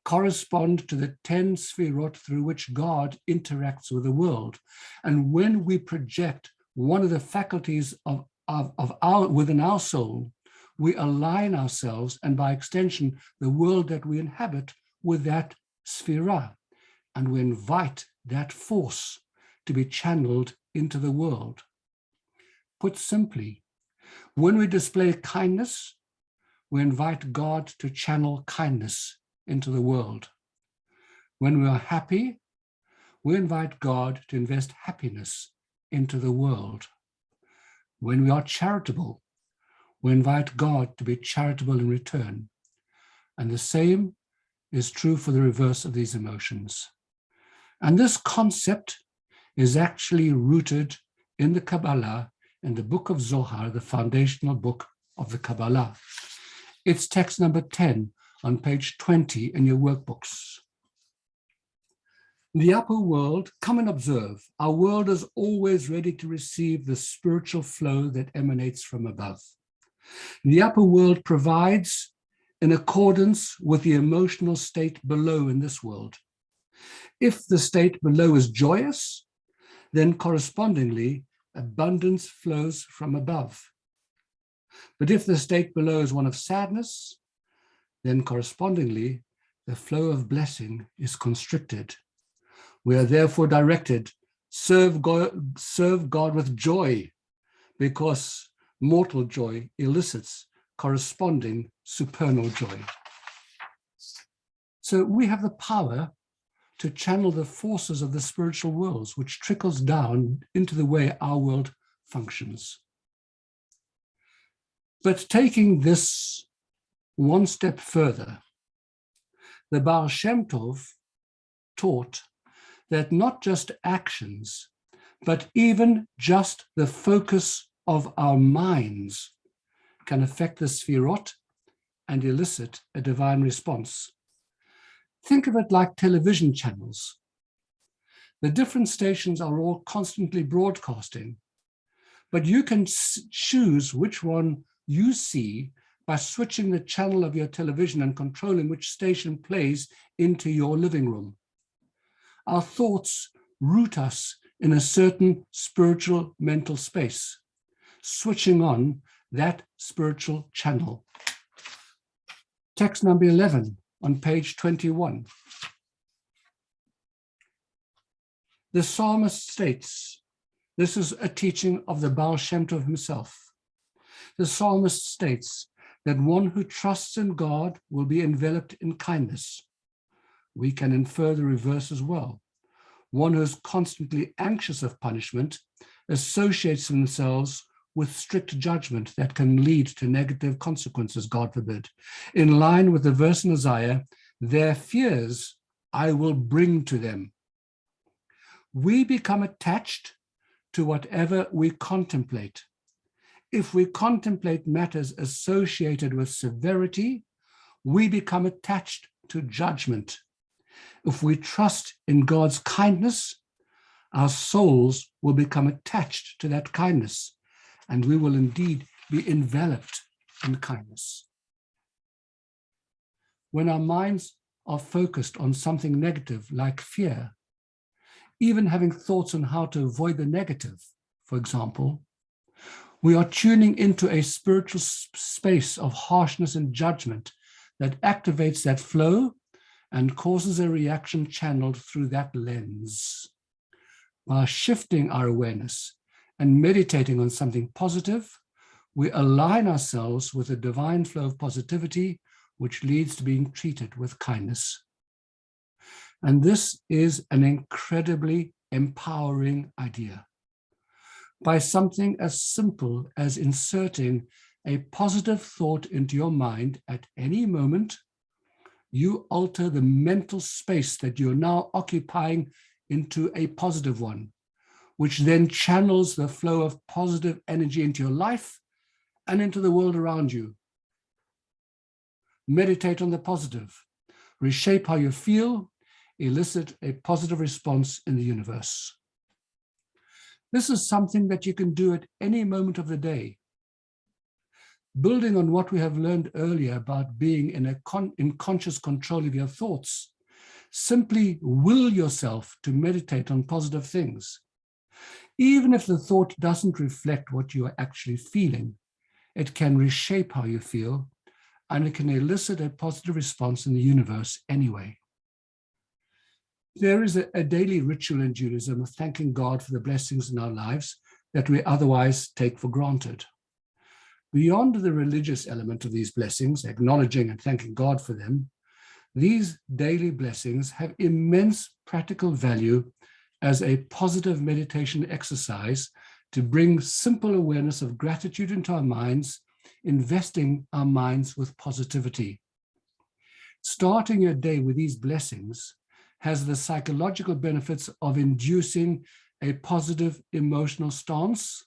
correspond to the 10 sefirot through which God interacts with the world. And when we project one of the faculties within our soul, we align ourselves, and by extension, the world that we inhabit, with that sefirah, and we invite that force to be channeled into the world. Put simply, when we display kindness, we invite God to channel kindness into the world. When we are happy, we invite God to invest happiness into the world. When we are charitable, we invite God to be charitable in return. And the same is true for the reverse of these emotions. And this concept is actually rooted in the Kabbalah, in the book of Zohar, the foundational book of the Kabbalah. It's text number 10 on page 20 in your workbooks. The upper world, come and observe. Our world is always ready to receive the spiritual flow that emanates from above. The upper world provides in accordance with the emotional state below in this world. If the state below is joyous, then correspondingly, abundance flows from above. But if the state below is one of sadness, then correspondingly, the flow of blessing is constricted. We are therefore directed, serve God with joy, because mortal joy elicits corresponding supernal joy. So we have the power to channel the forces of the spiritual worlds, which trickles down into the way our world functions. But taking this one step further, the Baal Shem Tov taught that not just actions, but even just the focus of our minds can affect the sefirot and elicit a divine response. Think of it like television channels. The different stations are all constantly broadcasting, but you can choose which one you see by switching the channel of your television and controlling which station plays into your living room. Our thoughts root us in a certain spiritual mental space, switching on that spiritual channel. Text number 11 on page 21. The psalmist states, this is a teaching of the Baal Shem Tov himself. The psalmist states that one who trusts in God will be enveloped in kindness. We can infer the reverse as well. One who is constantly anxious of punishment associates themselves with strict judgment that can lead to negative consequences, God forbid. In line with the verse in Isaiah, their fears I will bring to them. We become attached to whatever we contemplate. If we contemplate matters associated with severity, we become attached to judgment. If we trust in God's kindness, our souls will become attached to that kindness, and we will indeed be enveloped in kindness. When our minds are focused on something negative like fear, even having thoughts on how to avoid the negative, for example, we are tuning into a spiritual space of harshness and judgment that activates that flow and causes a reaction channeled through that lens. By shifting our awareness and meditating on something positive, we align ourselves with the divine flow of positivity, which leads to being treated with kindness. And this is an incredibly empowering idea. By something as simple as inserting a positive thought into your mind at any moment, you alter the mental space that you're now occupying into a positive one, which then channels the flow of positive energy into your life and into the world around you. Meditate on the positive, reshape how you feel, elicit a positive response in the universe. This is something that you can do at any moment of the day. Building on what we have learned earlier about being in conscious control of your thoughts, simply will yourself to meditate on positive things. Even if the thought doesn't reflect what you are actually feeling, it can reshape how you feel, and it can elicit a positive response in the universe anyway. There is a daily ritual in Judaism of thanking God for the blessings in our lives that we otherwise take for granted. Beyond the religious element of these blessings, acknowledging and thanking God for them, these daily blessings have immense practical value as a positive meditation exercise to bring simple awareness of gratitude into our minds, investing our minds with positivity. Starting your day with these blessings has the psychological benefits of inducing a positive emotional stance,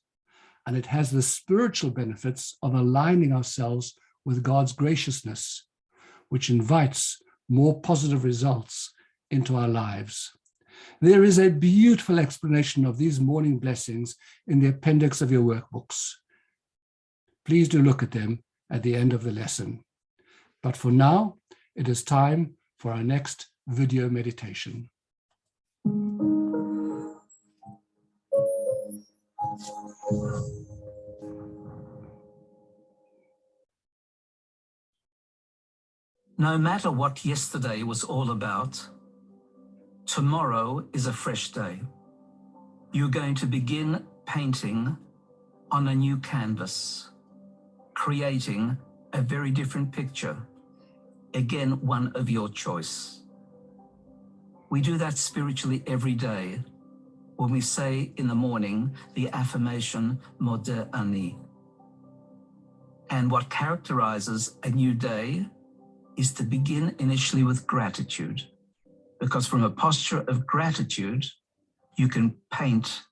and it has the spiritual benefits of aligning ourselves with God's graciousness, which invites more positive results into our lives. There is a beautiful explanation of these morning blessings in the appendix of your workbooks. Please do look at them at the end of the lesson. But for now, it is time for our next video meditation. No matter what yesterday was all about, tomorrow is a fresh day. You're going to begin painting on a new canvas, creating a very different picture, again, one of your choice. We do that spiritually every day when we say in the morning the affirmation, Modeh Ani. And what characterizes a new day is to begin initially with gratitude, because from a posture of gratitude, you can paint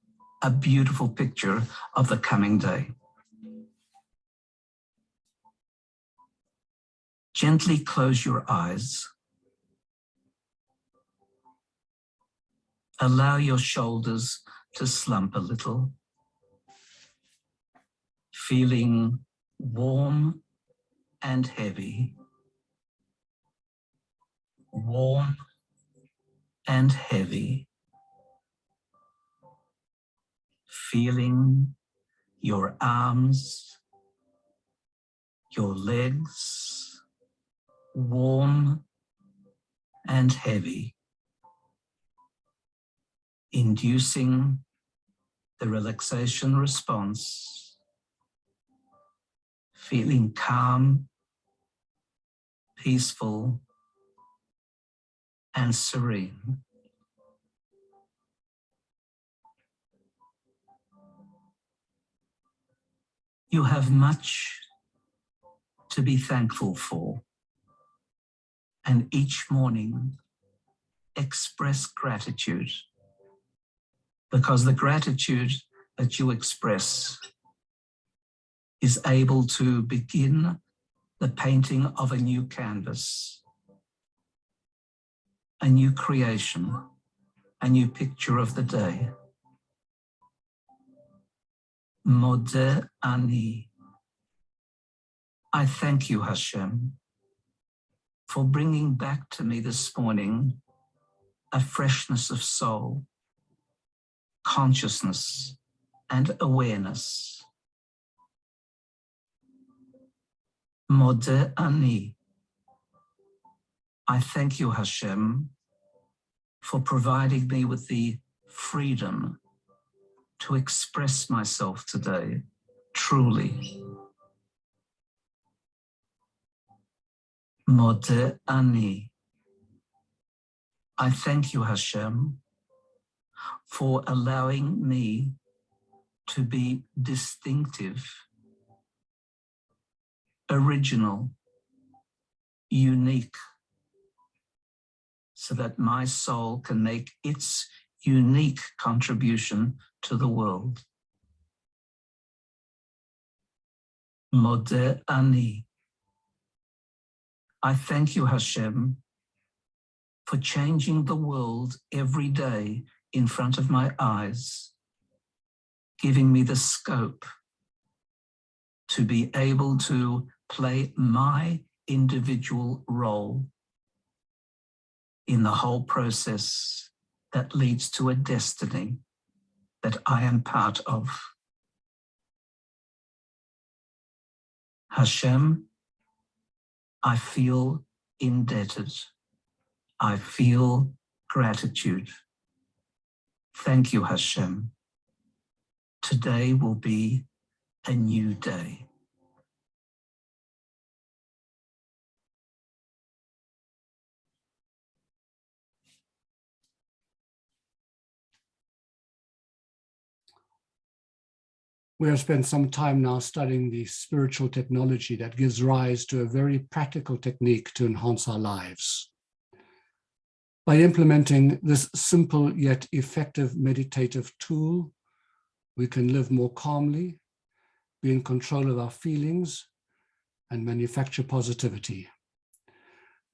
a beautiful picture of the coming day. Gently close your eyes. Allow your shoulders to slump a little, feeling warm and heavy. Warm and heavy. Feeling your arms, your legs, warm and heavy, inducing the relaxation response, feeling calm, peaceful, and serene. You have much to be thankful for, and each morning express gratitude, because the gratitude that you express is able to begin the painting of a new canvas, a new creation, a new picture of the day. Modeh Ani. I thank you, Hashem, for bringing back to me this morning a freshness of soul, consciousness, and awareness. Modeh Ani. I thank you, Hashem, for providing me with the freedom to express myself today truly. Modeh Ani. I thank you, Hashem, for allowing me to be distinctive, original, unique, so that my soul can make its unique contribution to the world. Modeh Ani. I thank you, Hashem, for changing the world every day in front of my eyes, giving me the scope to be able to play my individual role in the whole process that leads to a destiny that I am part of. Hashem, I feel indebted. I feel gratitude. Thank you, Hashem. Today will be a new day. We have spent some time now studying the spiritual technology that gives rise to a very practical technique to enhance our lives. By implementing this simple yet effective meditative tool, we can live more calmly, be in control of our feelings, and manufacture positivity.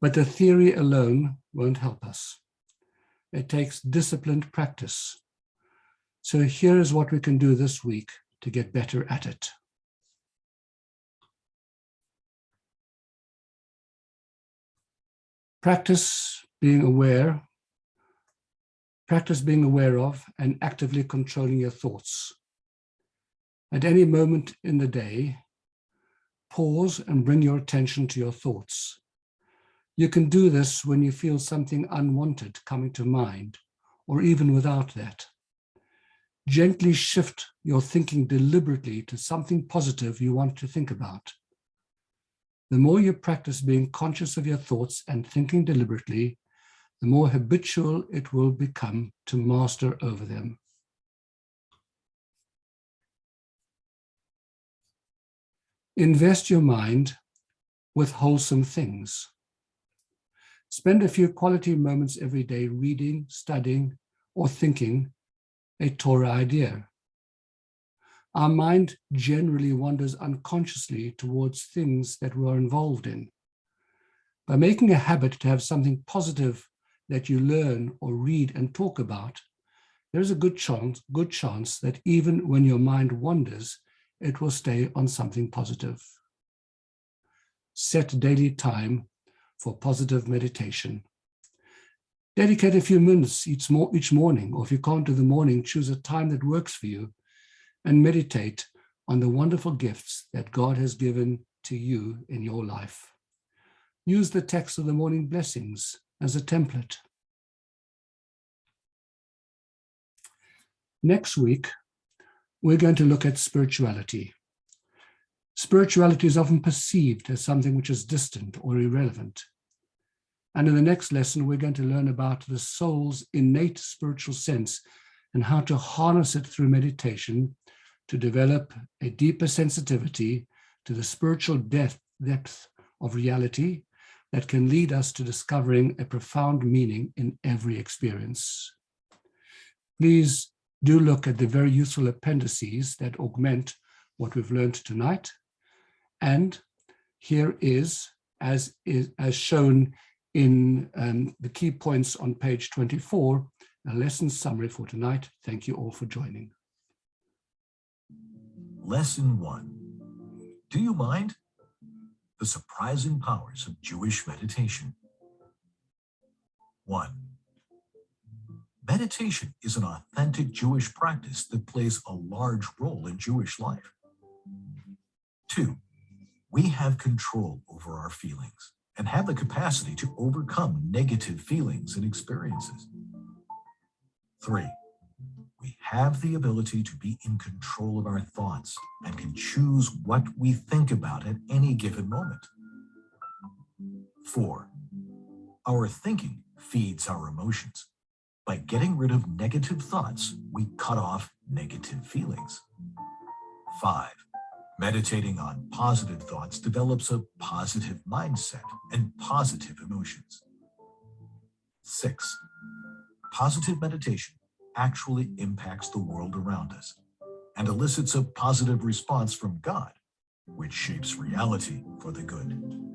But the theory alone won't help us. It takes disciplined practice. So here is what we can do this week to get better at it. Practice being aware of and actively controlling your thoughts. At any moment in the day, pause and bring your attention to your thoughts. You can do this when you feel something unwanted coming to mind, or even without that. Gently shift your thinking deliberately to something positive you want to think about. The more you practice being conscious of your thoughts and thinking deliberately, the more habitual it will become to master over them. Invest your mind with wholesome things. Spend a few quality moments every day reading, studying, or thinking a Torah idea. Our mind generally wanders unconsciously towards things that we are involved in. By making a habit to have something positive that you learn or read and talk about, there is a good chance that even when your mind wanders, it will stay on something positive. Set daily time for positive meditation. Dedicate a few minutes each morning, or if you can't do the morning, choose a time that works for you and meditate on the wonderful gifts that God has given to you in your life. Use the text of the morning blessings as a template. Next week, we're going to look at spirituality. Spirituality is often perceived as something which is distant or irrelevant. And in the next lesson, we're going to learn about the soul's innate spiritual sense and how to harness it through meditation to develop a deeper sensitivity to the spiritual depth of reality that can lead us to discovering a profound meaning in every experience. Please do look at the very useful appendices that augment what we've learned tonight. And here is, as shown in the key points on page 24, a lesson summary for tonight. Thank you all for joining. Lesson 1. Do you mind? The surprising powers of Jewish meditation. 1. Meditation is an authentic Jewish practice that plays a large role in Jewish life. 2. We have control over our feelings and have the capacity to overcome negative feelings and experiences. 3. We have the ability to be in control of our thoughts and can choose what we think about at any given moment. 4. Our thinking feeds our emotions. By getting rid of negative thoughts, we cut off negative feelings. 5. Meditating on positive thoughts develops a positive mindset and positive emotions. 6. Positive meditation actually impacts the world around us and elicits a positive response from God, which shapes reality for the good.